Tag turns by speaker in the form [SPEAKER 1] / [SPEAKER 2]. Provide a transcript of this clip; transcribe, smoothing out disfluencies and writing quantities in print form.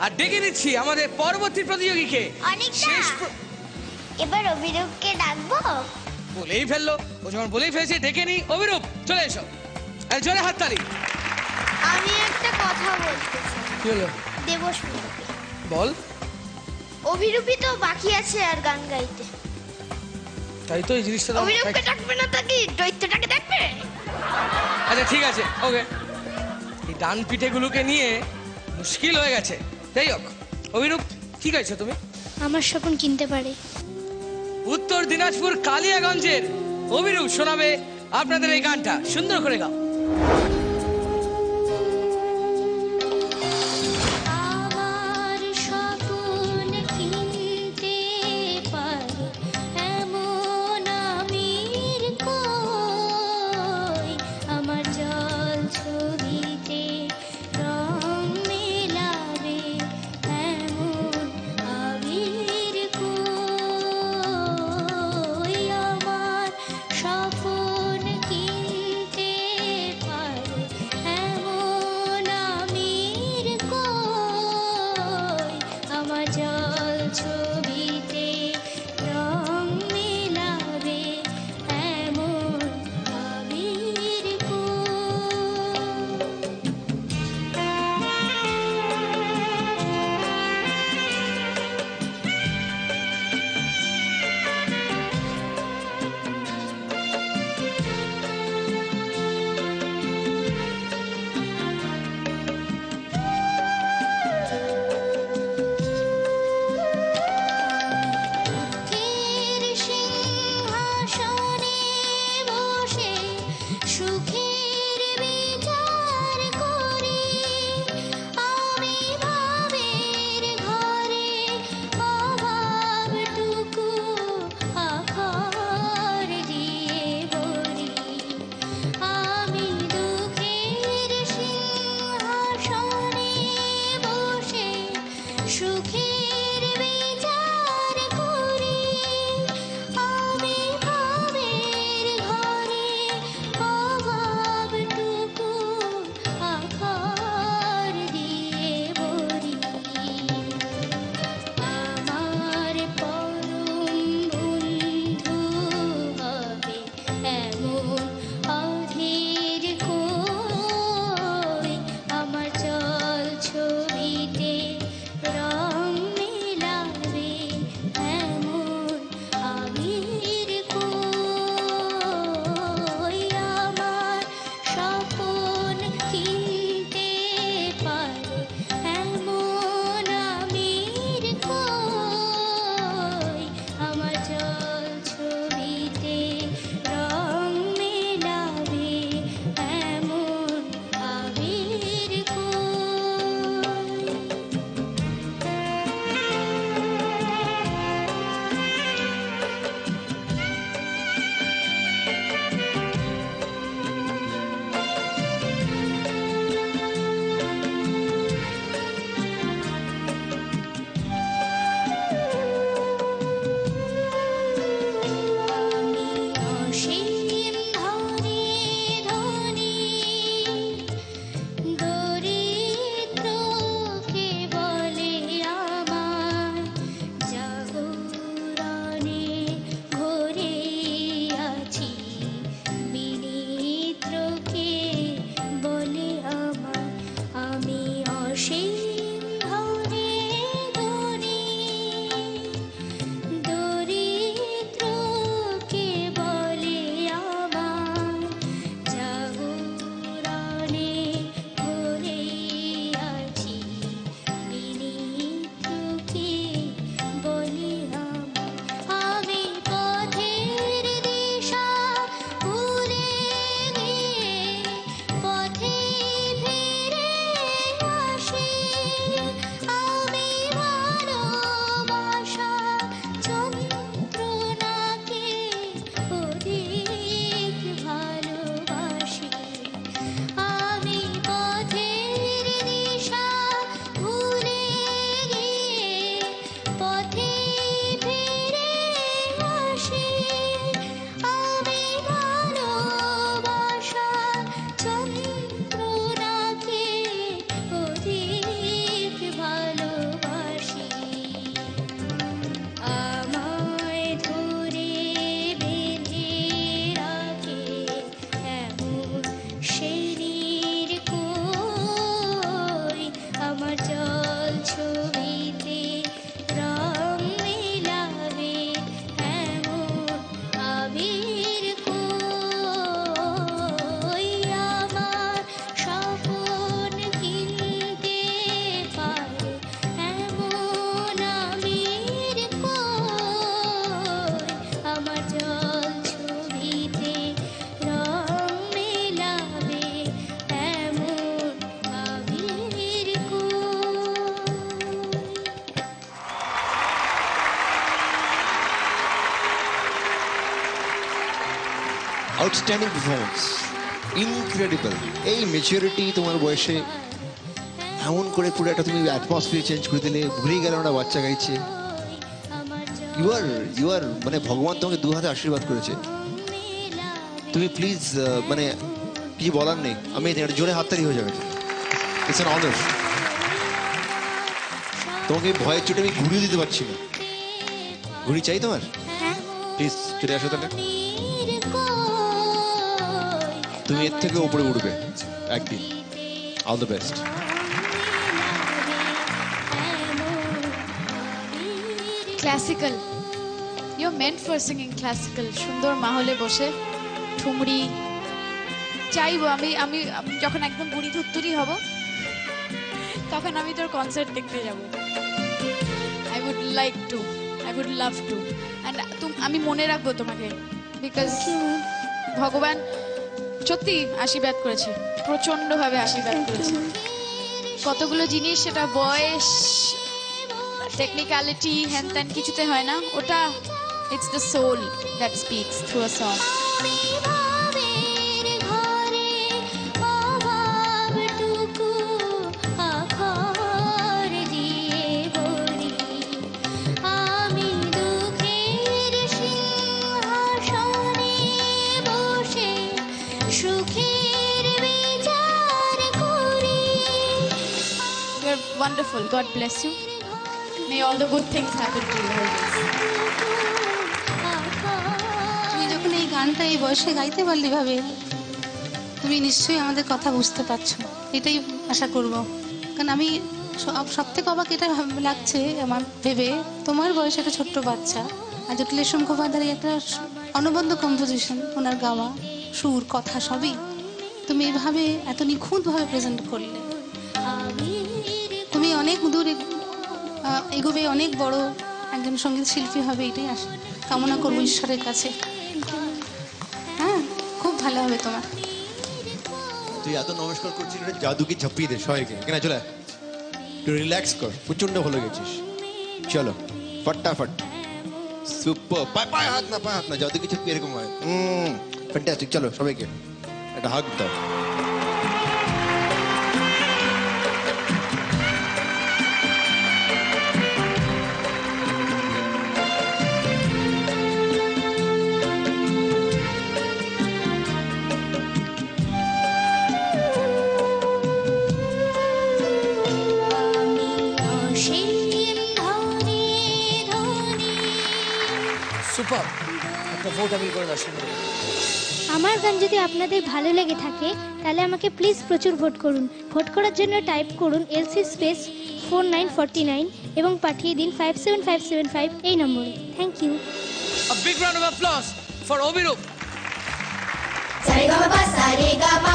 [SPEAKER 1] আর ডেকে নিচ্ছি আমাদের পরবর্তী প্রতিযোগীকে।
[SPEAKER 2] এবার অভিরূপকে ডাকবো।
[SPEAKER 1] বলেই ফেললো, ও যখন বলেই ফেলেছে ডেকে নি। অভিরূপ চলে এসো, জোরে হাততালি।
[SPEAKER 2] আমি একটা কথা বলতে চাই।
[SPEAKER 1] কি হলো?
[SPEAKER 2] দেবস্মিতা
[SPEAKER 1] বল।
[SPEAKER 2] অভিরূপই তো বাকি আছে আর গান গাইতে।
[SPEAKER 1] তাই তো, এই জিনিসটা
[SPEAKER 2] অভিরূপকে ডাকবে না তা কি দৈত্যটাকে ডাকবে?
[SPEAKER 1] আচ্ছা ঠিক আছে, ওকে। এই ডান পিঠেগুলোকে নিয়ে মুশকিল হয়ে গেছে। যাই হোক, অভিরূপ কি গাইছো তুমি?
[SPEAKER 2] আমার স্বপ্ন কিনতে পারে।
[SPEAKER 1] উত্তর দিনাজপুর কালিয়াগঞ্জের অভিরূপ শোনাবে আপনাদের এই গানটা। সুন্দর করে গাও।
[SPEAKER 3] Outstanding performance, incredible. এই ম্যাচুরিটি তোমার বয়সে এমন করে পুরো একটা তুমি অ্যাটমসফিয়ার চেঞ্জ করে দিলে, ভুলে গেল না বাচ্চা গাইছে। ইউ আর মানে ভগবান তোমাকে দু হাতে আশীর্বাদ করেছে। তুমি প্লিজ মানে কিছু বলার নেই, আমি একটা জোরে হাততালি হয়ে যাবে। It's an honour. তোমাকে ভয়ের চোটে আমি ঘুরিয়ে দিতে পারছি না। ঘুড়ি চাই তোমার?
[SPEAKER 2] হ্যাঁ।
[SPEAKER 3] প্লিজ চলে আসো তাহলে। তুমি এর থেকে উপরে উঠবে একদিন। All the best.
[SPEAKER 4] Classical, you meant for singing classical. সুন্দর মাহলে বসে ঠুমরি চাইবো আমি আমি আমি যখন একদম বুড়ি ধুত্তুরি হব তখন আমি তোর কনসার্ট দেখতে যাব। I would like to, I would love to. And আমি মনে রাখবো তোমাকে, বিকজ ভগবান সত্যি আশীর্বাদ করেছে, প্রচণ্ডভাবে আশীর্বাদ করেছে। কতগুলো জিনিস, সেটা বয়স, টেকনিক্যালিটি, হ্যান ত্যান কিছুতে হয় না। ওটা it's the soul that speaks through a song. You're wonderful. God bless you. May all the good things happen to you always.
[SPEAKER 5] তুমি যখন এই গানটা এই বয়সে গাইতে পারলি ভাবে, তুমি নিশ্চয়ই আমাদের কথা বুঝতে পারছো, এটাই আশা করব। কারণ আমি সব থেকে অবাক এটা লাগছে আমার ভেবে, তোমার বয়সে একটা ছোট্ট বাচ্চা, আর জটিলেশ্বর মুখোপাধ্যায়ের একটা অনবদ্য কম্পোজিশন, ওনার গাওয়া সুর কথা সবই তুমি এভাবে এত নিখুঁতভাবে প্রেজেন্ট করলে। তুমি অনেক দূর এগোবে, অনেক বড় একজন সঙ্গীত শিল্পী হবে, এটাই কামনা করবো ঈশ্বরের কাছে। হ্যাঁ, খুব ভালো হবে তোমার।
[SPEAKER 3] তুই এত নমস্কার করছিস, জাদুকে ঝাপিয়ে দে সবাইকে। কেন চলে একটু রিল্যাক্স কর, প্রচন্ড ভালো গেছিস। চলো ফটাফট, সুপার। পায়ে হাত না, জাদুকে ঝাপিয়ে এরকম হয়। ফ্যান্টাস্টিক। চলো সবাইকে একটা হাগ দাও।
[SPEAKER 1] সুপার, একটা ভোট আমি করে দাও সুন্দর।
[SPEAKER 6] আমার গান যদি আপনাদের ভালো লেগে থাকে তাহলে আমাকে প্লিজ প্রচুর ভোট করুন। ভোট করার জন্য টাইপ করুন LC স্পেস 4949 এবং পাঠিয়ে দিন 57575 এই নম্বরে। Thank you.
[SPEAKER 1] A big round of applause for Obhirup.
[SPEAKER 2] Sa re ga ma pa sa re ga ma